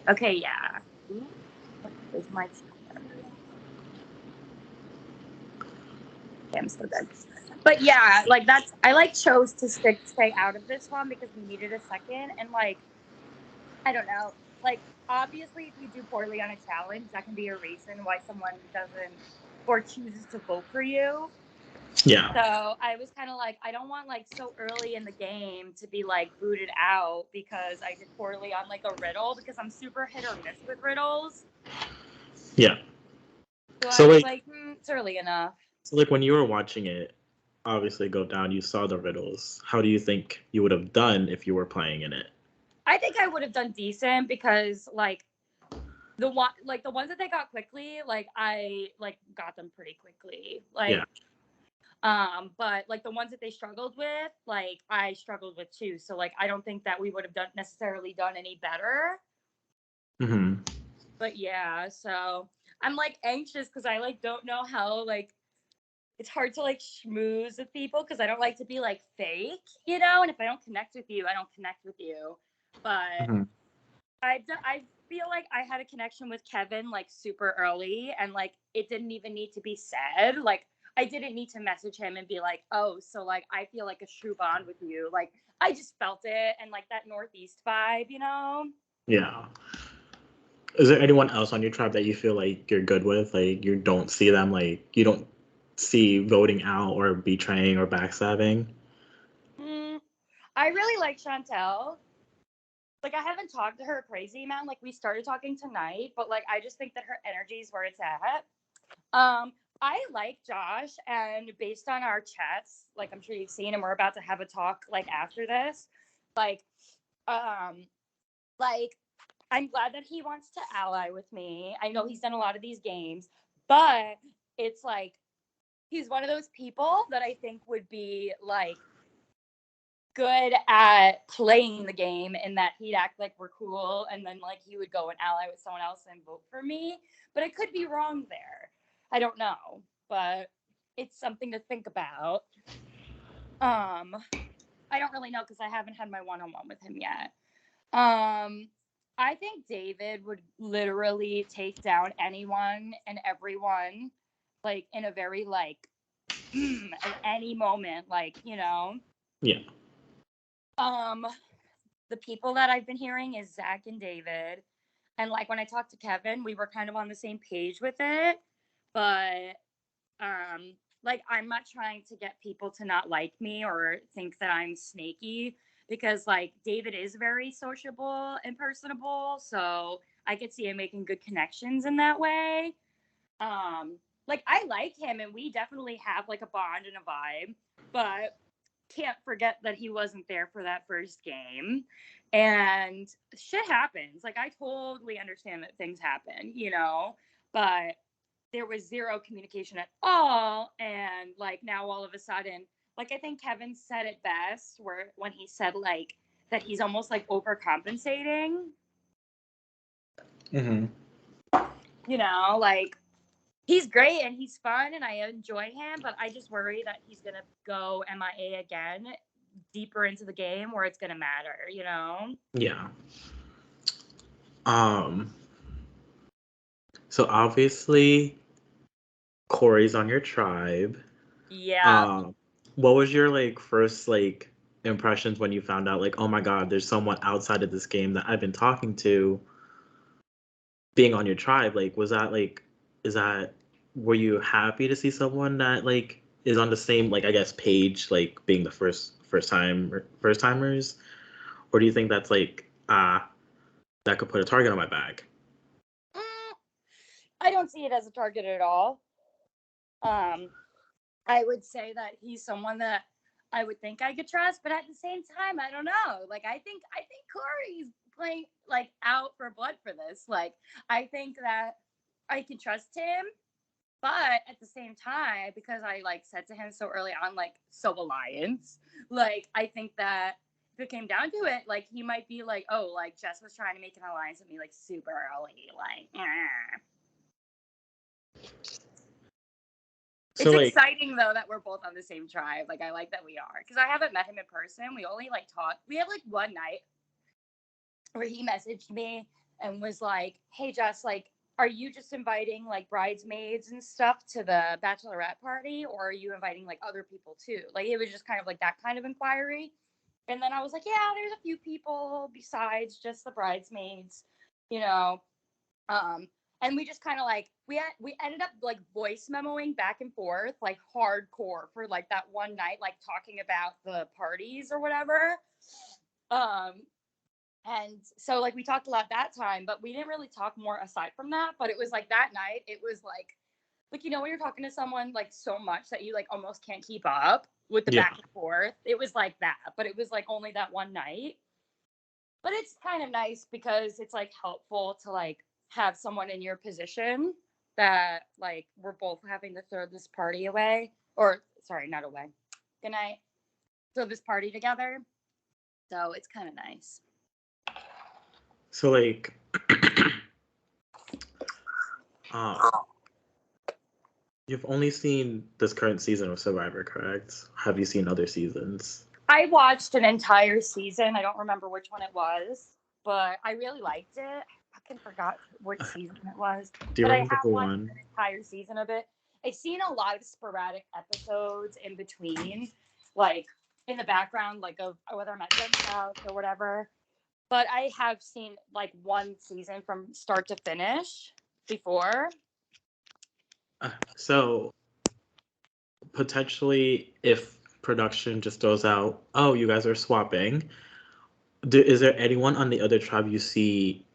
Okay, yeah. Ooh, what is my... Okay, I'm so good. But yeah, like that's I like chose to stay out of this one because we needed a second, and like I don't know, like obviously if you do poorly on a challenge, that can be a reason why someone doesn't or chooses to vote for you. Yeah. So I was kind of like, I don't want like so early in the game to be like booted out because I did poorly on like a riddle, because I'm super hit or miss with riddles. Yeah. So I So was like like, it's early enough. so like when you were watching it, obviously go down, you saw the riddles. How do you think you would have done if you were playing in it? I think I would have done decent because like the ones that they got quickly, like I like got them pretty quickly. Yeah. But like the ones that they struggled with, like I struggled with too. So like I don't think that we would have necessarily done any better. Mm-hmm. But yeah, so I'm like anxious because I like don't know how like it's hard to like schmooze with people because I don't like to be like fake, you know. And if I don't connect with you, I don't connect with you. But Mm-hmm. I feel like I had a connection with Kevin like super early, and like it didn't even need to be said. Like I didn't need to message him and be like, oh, so like I feel like a true bond with you. Like I just felt it, and like that Northeast vibe, you know. Yeah. Is there anyone else on your tribe that you feel like you're good with? Like you don't see them, like you don't see voting out or betraying or backstabbing? Mm, I really like Chantel. Like I haven't talked to her a crazy amount. Like we started talking tonight, but like I just think that her energy is where it's at. I like Josh, and based on our chats, like I'm sure you've seen, and we're about to have a talk like after this. Like, um, like I'm glad that he wants to ally with me. I know he's done a lot of these games, but it's like he's one of those people that I think would be like good at playing the game, in that he'd act like we're cool and then like he would go and ally with someone else and vote for me. But I could be wrong there. I don't know, but it's something to think about. Um, I don't really know because I haven't had my one-on-one with him yet. Um, I think David would literally take down anyone and everyone, like in a very like at any moment, like you know. Yeah. Um, the people that I've been hearing is Zach and David. And like when I talked to Kevin, we were kind of on the same page with it. But like I'm not trying to get people to not like me or think that I'm snaky, because like David is very sociable and personable. So I could see him making good connections in that way. Like I like him and we definitely have like a bond and a vibe, but can't forget that he wasn't there for that first game, and shit happens. Like I totally understand that things happen, you know, but there was zero communication at all. And like now all of a sudden, like I think Kevin said it best where when he said like that he's almost like overcompensating, Mm-hmm. you know, like he's great and he's fun and I enjoy him, but I just worry that he's gonna go MIA again deeper into the game where it's gonna matter, you know? Yeah. Um. So obviously Corey's on your tribe. Yeah. Um. What was your like first like impressions when you found out like, oh my God, there's someone outside of this game that I've been talking to being on your tribe? Like, was that like, is that, were you happy to see someone that like is on the same like I guess page, like being the first timers, or do you think that's like that could put a target on my back? Mm, I don't see it as a target at all. Um, I would say that he's someone that I would think I could trust, but at the same time, I don't know. Like I think Corey's playing like out for blood for this. Like I think that I can trust him, but at the same time, because I like said to him so early on, like so alliance, like I think that if it came down to it, like he might be like, oh, like Jess was trying to make an alliance with me like super early, like. So It's like, exciting though that we're both on the same tribe. Like I like that we are, because I haven't met him in person. We only like talked. We have like one night where he messaged me and was like, hey, Jess, like, are you just inviting like bridesmaids and stuff to the bachelorette party, or are you inviting like other people too? Like, it was just kind of like that kind of inquiry. And then I was like, yeah, there's a few people besides just the bridesmaids, you know. Um, and we just kind of like we ended up like voice memoing back and forth like hardcore for like that one night, like talking about the parties or whatever. Um, and so like we talked a lot that time, but we didn't really talk more aside from that. But it was like that night, it was like you know when you're talking to someone like so much that you like almost can't keep up with the Yeah. back and forth. It was like that, but it was like only that one night. But it's kind of nice because it's like helpful to like have someone in your position that like we're both having to throw this party away, or sorry, not away. Good night. Throw this party together. So it's kind of nice. So like, um, you've only seen this current season of Survivor, correct? Have you seen other seasons? I watched an entire season. I don't remember which one it was, but I really liked it. I fucking forgot which season it was. Do you But I remember have who watched won? an entire season of it. I've seen a lot of sporadic episodes in between, like in the background, like of whether I'm at Jen's house or whatever. But I have seen like one season from start to finish before. So potentially, if production just throws out, "Oh, you guys are swapping," is there anyone on the other tribe you see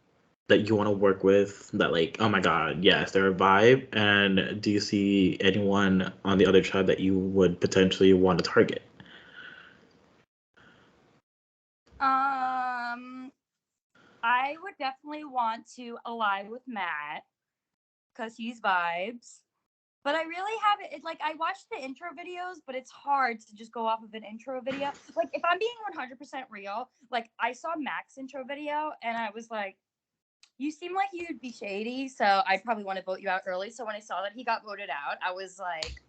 that you want to work with? That like, oh my god, yes, they're a vibe. And do you see anyone on the other tribe that you would potentially want to target? I would definitely want to ally with Matt because he's vibes. But I really haven't. Like I watched the intro videos, but it's hard to just go off of an intro video. Like if I'm being 100% real, like I saw Mac's intro video and I was like, "You seem like you'd be shady, so I'd probably want to vote you out early." So when I saw that he got voted out, I was like,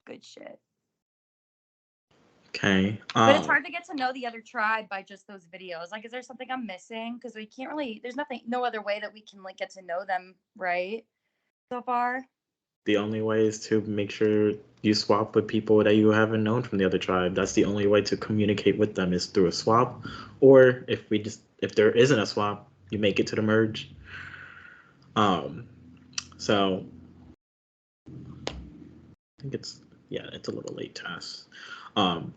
"Good shit." Okay. But it's hard to get to know the other tribe by just those videos. Like, is there something I'm missing? Because we can't really. There's nothing, no other way that we can like get to know them, right? So far. The only way is to make sure you swap with people that you haven't known from the other tribe. That's the only way to communicate with them is through a swap. Or if there isn't a swap, you make it to the merge. Um, so I think it's a little late to ask. Um,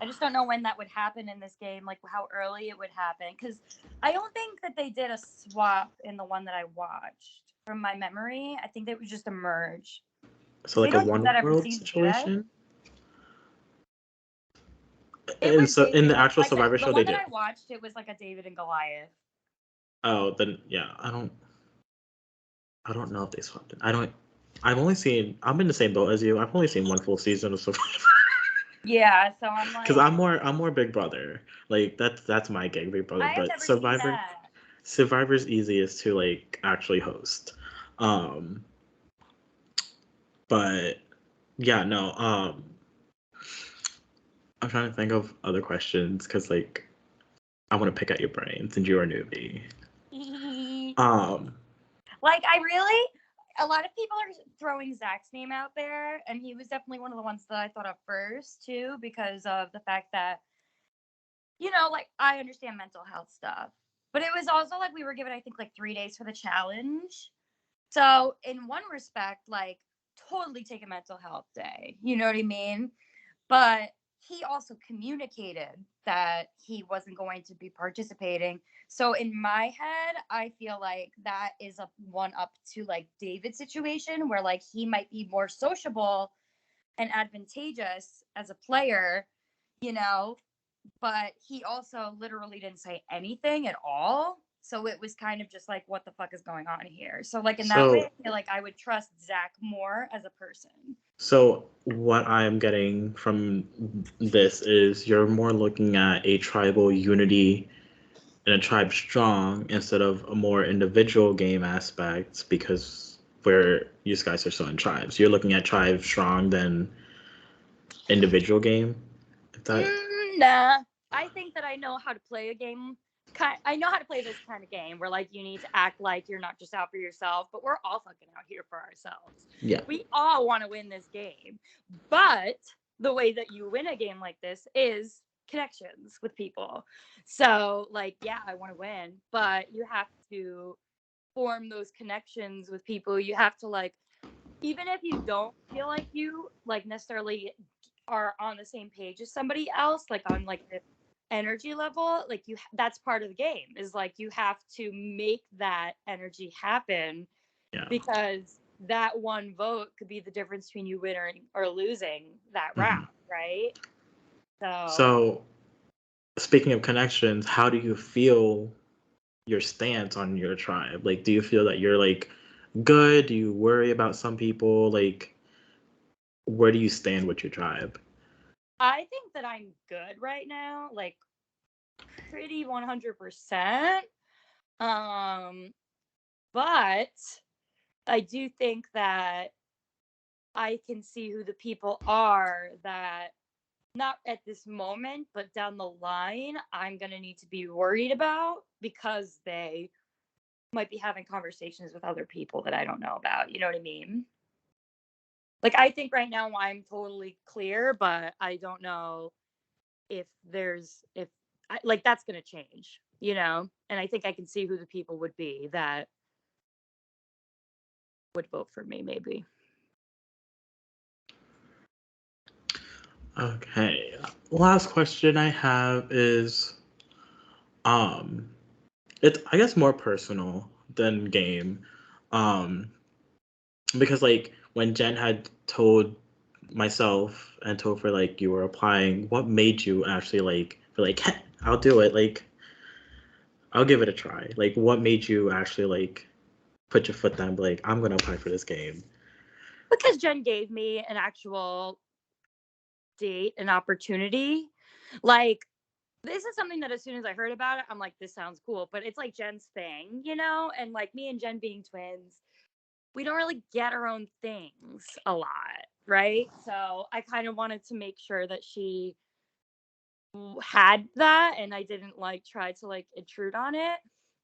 I just don't know when that would happen in this game, like how early it would happen. Because I don't think that they did a swap in the one that I watched from my memory. I think they would just emerge. so They like a don't do one that every world season, do they? situation. It And was so in David the and actual like Survivor the show, they one that did. I watched. It was like a David and Goliath. Oh, then yeah, I don't know if they swapped it. I don't. I've only seen. I'm in the same boat as you. I've only seen one full season of Survivor. Yeah, so I'm like, Because I'm more Big Brother. Like that's my gig, Big Brother. I have But never seen Survivor that. Survivor's easiest to like actually host. Um, but yeah, no. I'm trying to think of other questions because like I want to pick at your brain since you're a newbie. Um, Like, I really, a lot of people are throwing Zach's name out there, and he was definitely one of the ones that I thought of first, too, because of the fact that, you know, like, I understand mental health stuff, but it was also like we were given, I think, like 3 days for the challenge. So, in one respect, like, totally take a mental health day. You know what I mean? But he also communicated that he wasn't going to be participating. So in my head, I feel like that is a one up to like David's situation where like he might be more sociable and advantageous as a player, you know, but he also literally didn't say anything at all. So it was kind of just like, what the fuck is going on here? So, like, in that way, so I feel like I would trust Zach more as a person. so what I'm getting from this is you're more looking at a tribal unity and a tribe strong instead of a more individual game aspect because where you guys are so in tribes. You're looking at tribe strong than individual game. If that Nah, I think that I know how to play a game I know how to play this kind of game where like you need to act like you're not just out for yourself, but we're all fucking out here for ourselves. Yeah. We all want to win this game. But the way that you win a game like this is connections with people. So like, yeah, I want to win, but you have to form those connections with people. You have to like, even if you don't feel like you like necessarily are on the same page as somebody else, like on like the energy level, like that's part of the game, is like you have to make that energy happen, Yeah. because that one vote could be the difference between you winning or losing that round, right? So, speaking of connections, how do you feel your stance on your tribe? Like, do you feel that you're like good? Do you worry about some people? Like, where do you stand with your tribe? I think that I'm good right now, like pretty 100%. But I do think that I can see who the people are that, not at this moment, but down the line, I'm going to need to be worried about, because they might be having conversations with other people that I don't know about. You know what I mean? Like, I think right now I'm totally clear, but I don't know if like that's going to change, you know? And I think I can see who the people would be that would vote for me, maybe. Okay. Last question I have is um it's I guess more personal than game. Um because like when Jen had told myself and told for like you were applying, what made you actually like feel like I'll do it, like I'll give it a try? Like what made you actually like put your foot down, like I'm gonna apply for this game? Because Jen gave me an actual date, an opportunity. Like, this is something that as soon as I heard about it, I'm like, this sounds cool. But it's like Jen's thing, you know? And like me and Jen being twins, we don't really get our own things a lot, right? So I kind of wanted to make sure that she had that, and I didn't like try to like intrude on it.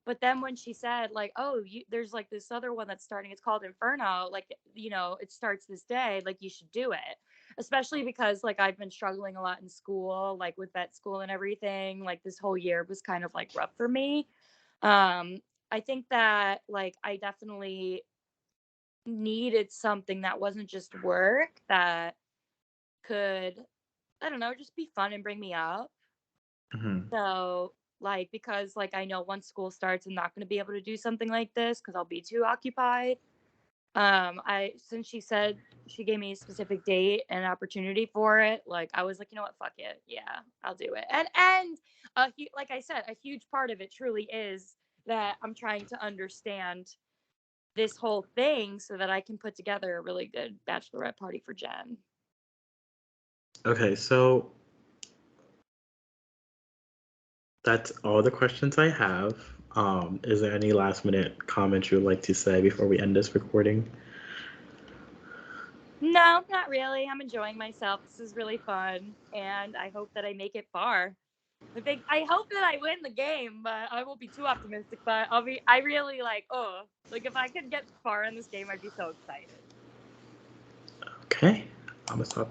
But then when she said like, oh, there's like this other one that's starting, it's called Inferno, like, you know, it starts this day, like you should do it. Especially because like I've been struggling a lot in school, like with vet school and everything. Like this whole year was kind of like rough for me. um I think that like I definitely needed something that wasn't just work, that could, I don't know, just be fun and bring me up. Mm-hmm. So, like, because like I know once school starts, I'm not going to be able to do something like this because I'll be too occupied. I Since she said she gave me a specific date and opportunity for it, like I was like, you know what, fuck it, yeah, I'll do it. And like I said, a huge part of it truly is that I'm trying to understand this whole thing so that I can put together a really good bachelorette party for Jen. Okay, so that's all the questions I have. Is there any last minute comments you would like to say before we end this recording? No, not really. I'm enjoying myself. This is really fun, and I hope that I make it far. I hope that I win the game, but I won't be too optimistic. But I really like, oh, like if I could get far in this game, I'd be so excited. Okay, I'm gonna stop